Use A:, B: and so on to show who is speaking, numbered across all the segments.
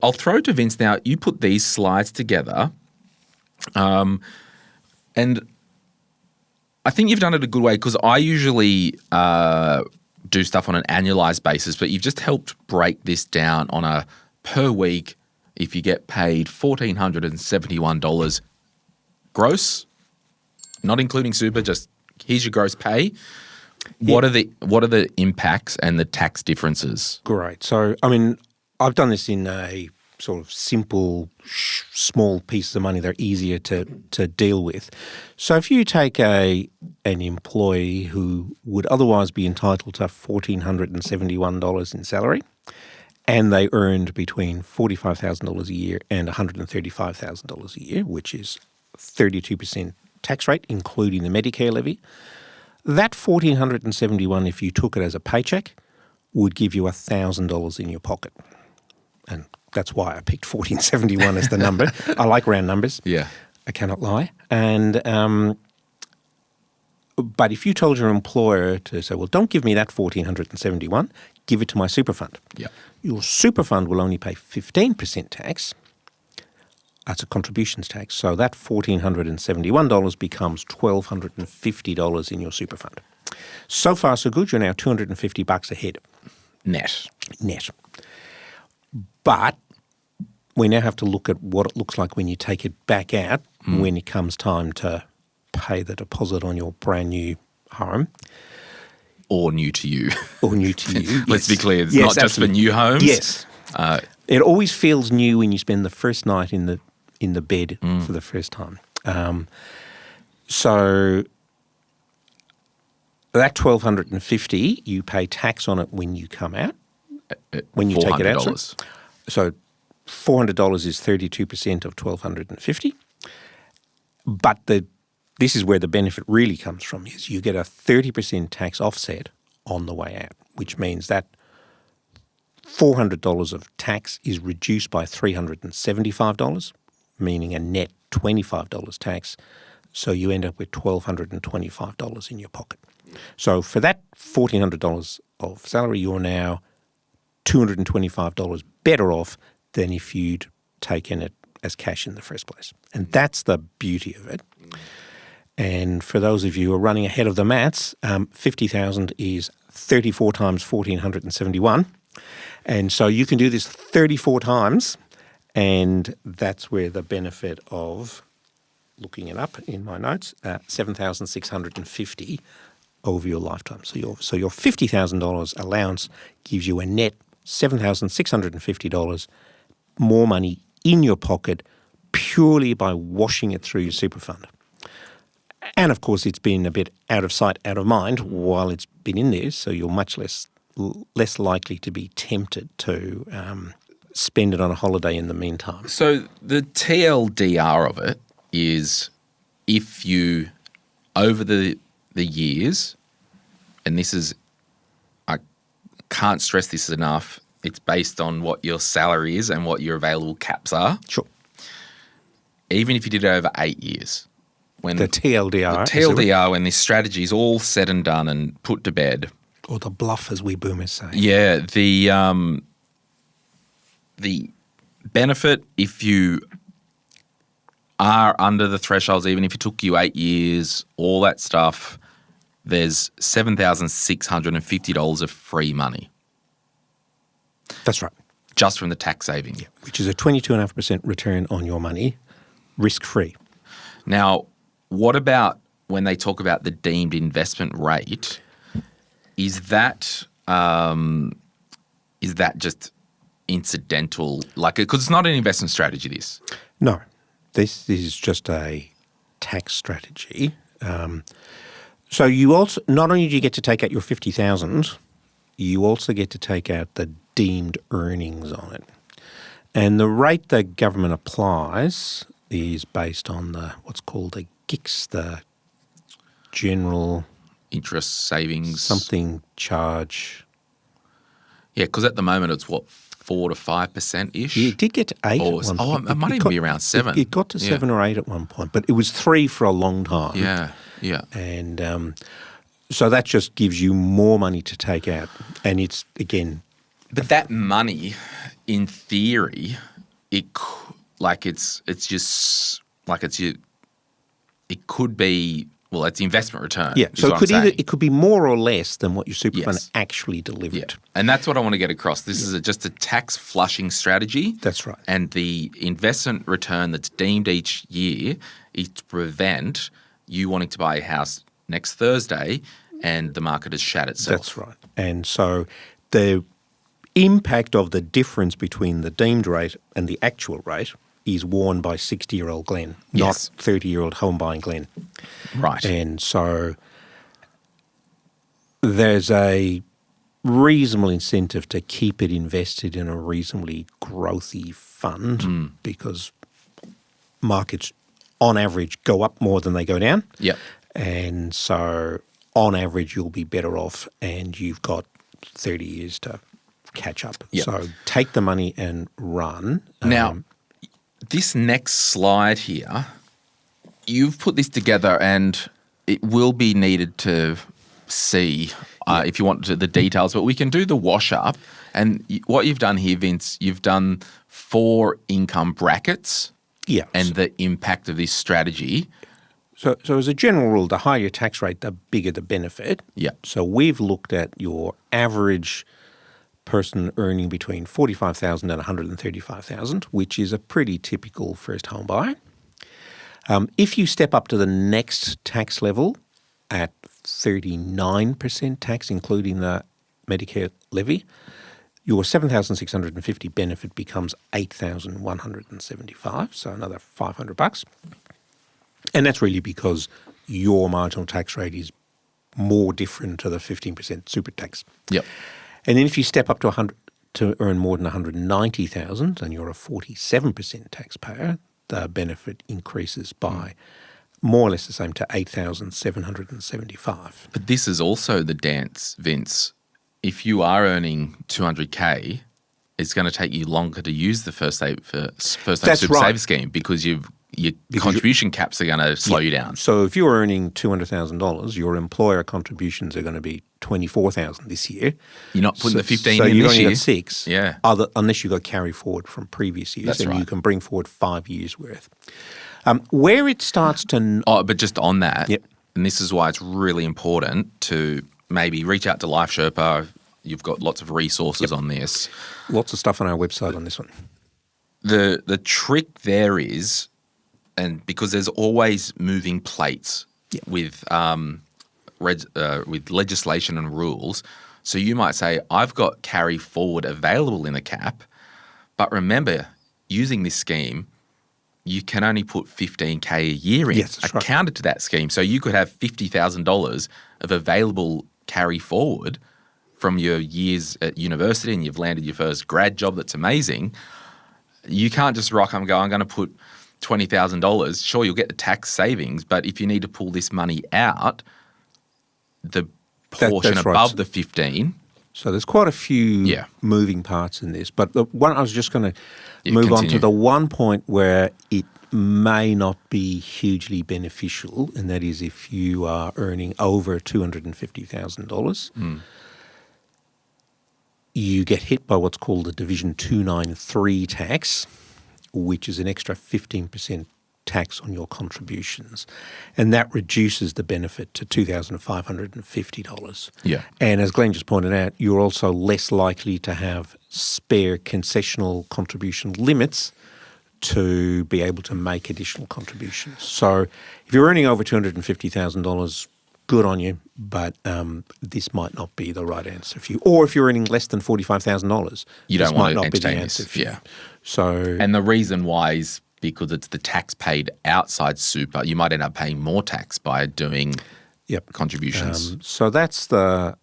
A: I'll throw to Vince now. You put these slides together, and I think you've done it a good way because I usually do stuff on an annualized basis, but you've just helped break this down on a per week. If you get paid $1,471 gross, not including super, just here's your gross pay.
B: Yeah.
A: What are the impacts and the tax differences?
B: Great. So, I mean, I've done this in a sort of simple, small pieces of money. They're easier to deal with. So if you take an employee who would otherwise be entitled to $1,471 in salary, and they earned between $45,000 a year and $135,000 a year, which is 32% tax rate, including the Medicare levy, that $1,471, if you took it as a paycheck, would give you $1,000 in your pocket. And that's why I picked 1471 as the number. I like round numbers.
A: Yeah.
B: I cannot lie. And but if you told your employer to say, well, don't give me that 1471, give it to my super fund.
A: Yeah.
B: Your super fund will only pay 15% tax. That's a contributions tax. So that $1,471 becomes $1,250 in your super fund. So far, so good. You're now $250 ahead.
A: Net.
B: But we now have to look at what it looks like when you take it back out when it comes time to pay the deposit on your brand new home.
A: Or new to you.
B: Or new to you.
A: Let's be clear. It's
B: Yes,
A: not just
B: absolutely.
A: for new homes.
B: Yes. It always feels new when you spend the first night in the bed for the first time. So that $1,250, you pay tax on it when you come out. When you take it out.
A: $400.
B: So $400 is 32% of $1,250. But this is where the benefit really comes from, is you get a 30% tax offset on the way out, which means that $400 of tax is reduced by $375, meaning a net $25 tax. So you end up with $1,225 in your pocket. So for that $1,400 of salary, you're now $225 better off than if you'd taken it as cash in the first place. And that's the beauty of it. And for those of you who are running ahead of the maths, 50,000 is 34 times 1,471. And so you can do this 34 times, and that's where the benefit of, looking it up in my notes, 7,650 over your lifetime. So your $50,000 allowance gives you a net $7,650 more money in your pocket purely by washing it through your super fund. And of course, it's been a bit out of sight, out of mind while it's been in there, so you're much less likely to be tempted to spend it on a holiday in the meantime.
A: So the TLDR of it is if you, over the years, and this is, I can't stress this enough, it's based on what your salary is and what your available caps are.
B: Sure.
A: Even if you did it over 8 years. When
B: the TLDR.
A: The TLDR, when this strategy is all said and done and put to bed.
B: Or the bluff, as we boomers say.
A: Yeah, the benefit, if you are under the thresholds, even if it took you 8 years, all that stuff, there's $7,650 of free money.
B: That's right.
A: Just from the tax saving.
B: Yeah, which is a 22.5% return on your money, risk-free.
A: Now, what about when they talk about the deemed investment rate? Is that just incidental? Like, because it's not an investment strategy, this.
B: No, this is just a tax strategy. So you also, not only do you get to take out your $50,000, you also get to take out the deemed earnings on it. And the rate the government applies is based on what's called the GICS, the General
A: Interest Savings.
B: Something charge.
A: Yeah, because at the moment it's 4 to 5%-ish?
B: Yeah, it did get to 8 at one point.
A: Oh, it might even be around 7.
B: It got to 7 or 8 at one point, but it was 3 for a long time.
A: Yeah.
B: And so that just gives you more money to take out. And it's, again,
A: But that money, in theory, it could be, well, it's investment return.
B: Yeah,
A: is
B: so
A: what I'm saying.
B: it could be more or less than what your super fund
A: Yes.
B: actually delivered.
A: Yeah. And that's what I want to get across. This is just a tax flushing strategy.
B: That's right.
A: And the investment return that's deemed each year is to prevent you wanting to buy a house next Thursday and the market has shat itself.
B: That's right. And so the impact of the difference between the deemed rate and the actual rate is worn by 60-year-old Glen,
A: Yes.
B: not 30-year-old home-buying Glen.
A: Right.
B: And so there's a reasonable incentive to keep it invested in a reasonably growthy fund because markets on average go up more than they go down.
A: Yep.
B: And so on average you'll be better off and you've got 30 years to catch up.
A: Yep.
B: So take the money and run.
A: Now, this next slide here, you've put this together and it will be needed to see if you want the details, but we can do the wash up. And what you've done here, Vince, you've done 4 income brackets and the impact of this strategy.
B: So as a general rule, the higher your tax rate, the bigger the benefit.
A: Yeah.
B: So we've looked at your average person earning between $45,000 and $135,000, which is a pretty typical first home buyer. If you step up to the next tax level at 39% tax, including the Medicare levy, your $7,650 benefit becomes $8,175, so another $500. And that's really because your marginal tax rate is more different to the 15% super tax.
A: Yep.
B: And then if you step up to earn more than $190,000 and you're a 47% taxpayer, the benefit increases by more or less the same to $8,775.
A: But this is also the dance, Vince. If you are earning $200K, it's going to take you longer to use the first home super saver scheme because your contribution caps are going to slow you down.
B: So if you're earning $200,000, your employer contributions are going to be $24,000 this year.
A: You're not putting the 15
B: so
A: in
B: you've
A: this
B: only
A: year.
B: got 6.
A: Yeah.
B: Unless you got carry forward from previous years,
A: That's
B: and
A: right.
B: you can bring forward 5 years worth. Where it starts to
A: But just on that,
B: Yep.
A: and this is why it's really important to maybe reach out to Life Sherpa. You've got lots of resources on this.
B: lots of stuff on our website on this one.
A: The trick there is, and because there's always moving plates with legislation and rules. So you might say, I've got carry forward available in the cap, but remember, using this scheme, you can only put $15K a year in accounted to that scheme. So you could have $50,000 of available carry forward from your years at university and you've landed your first grad job that's amazing. You can't just rock and go, I'm going to put $20,000. Sure, you'll get the tax savings, but if you need to pull this money out, the portion
B: that's right.
A: above the 15.
B: So there's quite a few moving parts in this. But the one I was just going to move on to the one point where it may not be hugely beneficial, and that is if you are earning over $250,000. You get hit by what's called the Division 293 tax, which is an extra 15% tax on your contributions. And that reduces the benefit to $2,550.
A: Yeah.
B: And as Glen just pointed out, you're also less likely to have spare concessional contribution limits to be able to make additional contributions. So if you're earning over $250,000, good on you, but this might not be the right answer for you. Or if you're earning less than $45,000,
A: you don't want to
B: be the
A: entertain
B: answer
A: this.
B: for you. So,
A: and the reason why is because it's the tax paid outside super. You might end up paying more tax by doing contributions.
B: So that's the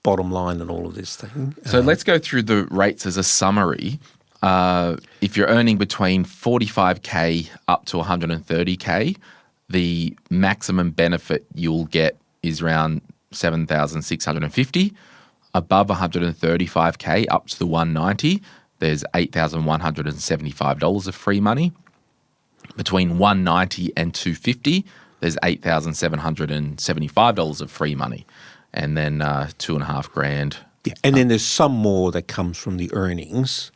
B: bottom line in all of this thing.
A: So let's go through the rates as a summary. If you're earning between 45K up to 130K, the maximum benefit you'll get is around 7,650. Above 135K up to the 190, there's $8,175 of free money. Between 190 and 250, there's $8,775 of free money. And then $2,500
B: Yeah, and then there's some more that comes from the earnings,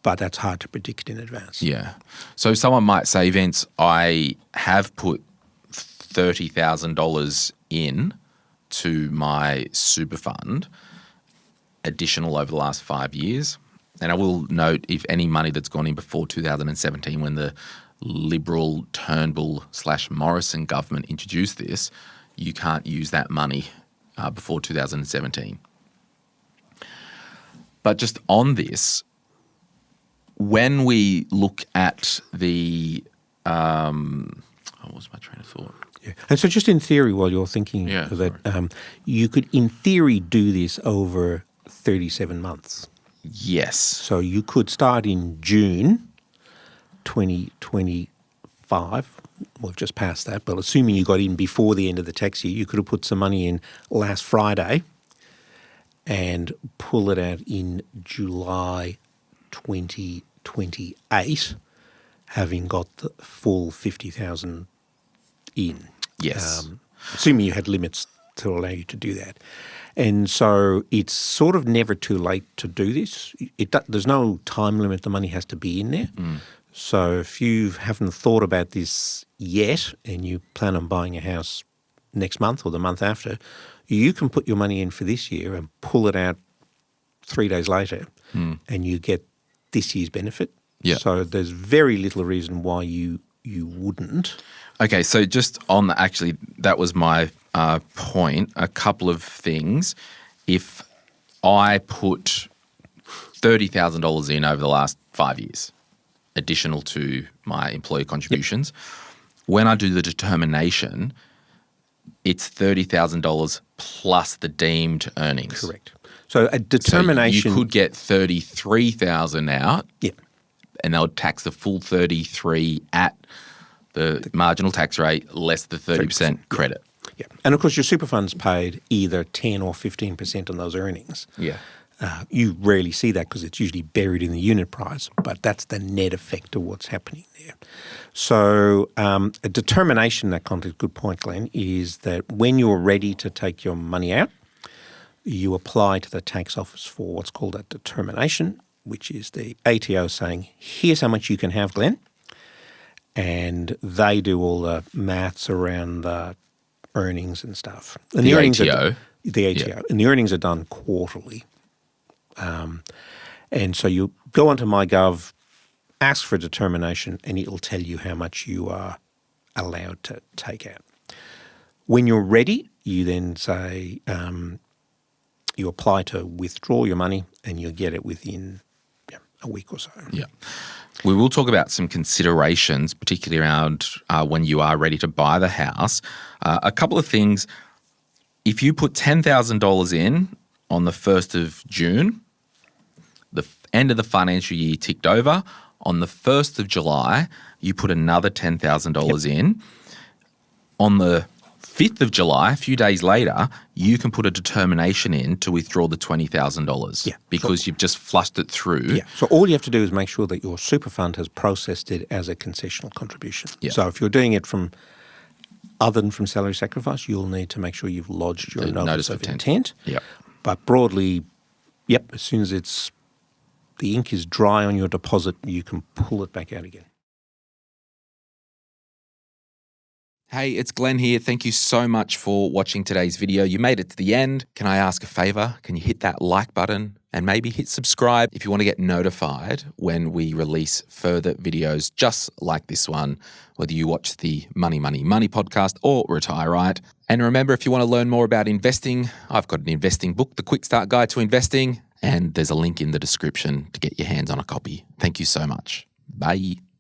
B: but that's hard to predict in advance.
A: Yeah. So someone might say, Vince, I have put $30,000 in to my super fund, additional over the last 5 years. And I will note, if any money that's gone in before 2017, when the Liberal, Turnbull / Morrison government introduced this, you can't use that money before 2017. But just on this, when we look at the what was my train of thought?
B: Yeah. And so just in theory, while you're thinking that you could, in theory, do this over 37 months.
A: Yes.
B: So you could start in June 2025. We've just passed that, but assuming you got in before the end of the tax year, you could have put some money in last Friday and pull it out in July 2028, having got the full 50,000 in.
A: Yes.
B: Assuming you had limits to allow you to do that. And so it's sort of never too late to do this. There's no time limit the money has to be in there. So if you haven't thought about this yet and you plan on buying a house next month or the month after, you can put your money in for this year and pull it out 3 days later and you get this year's benefit.
A: Yeah.
B: So there's very little reason why you wouldn't.
A: Okay, so just on the, actually, that was my point. A couple of things. If I put $30,000 in over the last 5 years, additional to my employee contributions, when I do the determination, it's $30,000 plus the deemed earnings.
B: Correct. So a determination.
A: So you could get $33,000 out.
B: Yeah.
A: And they'll tax the full 33 at the marginal tax rate less the 30% credit.
B: Yeah. And of course your super fund's paid either 10 or 15% on those earnings.
A: Yeah.
B: You rarely see that because it's usually buried in the unit price, but that's the net effect of what's happening there. So a determination in that context, good point, Glenn, is that when you're ready to take your money out, you apply to the tax office for what's called a determination, which is the ATO saying, here's how much you can have, Glenn. And they do all the maths around the earnings and stuff. And
A: the
B: earnings
A: ATO?
B: The ATO. Yeah. And the earnings are done quarterly. And so you go onto MyGov, ask for a determination, and it'll tell you how much you are allowed to take out. When you're ready, you then say you apply to withdraw your money, and you'll get it within a week or so.
A: Yeah. We will talk about some considerations, particularly around when you are ready to buy the house. A couple of things. If you put $10,000 in on the 1st of June, the end of the financial year ticked over. On the 1st of July, you put another $10,000 in. On the 5th of July, a few days later, you can put a determination in to withdraw the $20,000 because you've just flushed it through.
B: Yeah. So all you have to do is make sure that your super fund has processed it as a concessional contribution. Yeah. So if you're doing it from other than from salary sacrifice, you'll need to make sure you've lodged your notice of intent.
A: Yep.
B: But broadly, as soon as the ink is dry on your deposit, you can pull it back out again.
A: Hey, it's Glen here. Thank you so much for watching today's video. You made it to the end. Can I ask a favor? Can you hit that like button and maybe hit subscribe if you want to get notified when we release further videos just like this one, whether you watch the Money, Money, Money podcast or Retire Right. And remember, if you want to learn more about investing, I've got an investing book, The Quick Start Guide to Investing, and there's a link in the description to get your hands on a copy. Thank you so much. Bye.